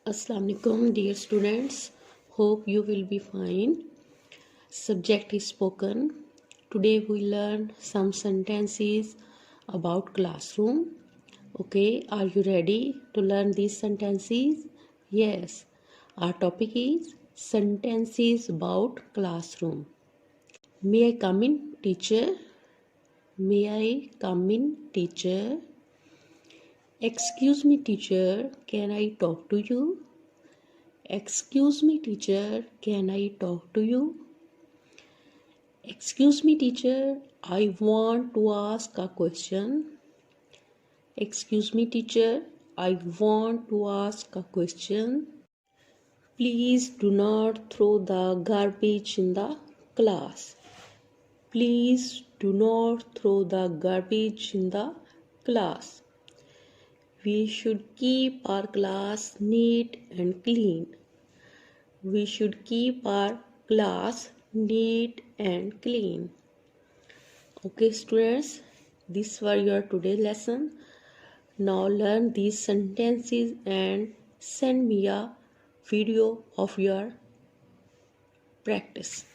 Assalamu alaikum, dear students. Hope you will be fine. Subject is spoken. Today we learn some sentences about classroom. Okay, are you ready to learn these sentences? Yes. Our topic is sentences about classroom. May I come in, teacher? May I come in, teacher? Excuse me, teacher. Can I talk to you? Excuse me, teacher, can I talk to you? Excuse me, teacher, I want to ask a question. Excuse me, teacher, I want to ask a question. Please do not throw the garbage in the class. Please do not throw the garbage in the class. We should keep our class neat and clean. We should keep our class neat and clean. Okay, students, these were your today's lesson. Now learn these sentences and send me a video of your practice.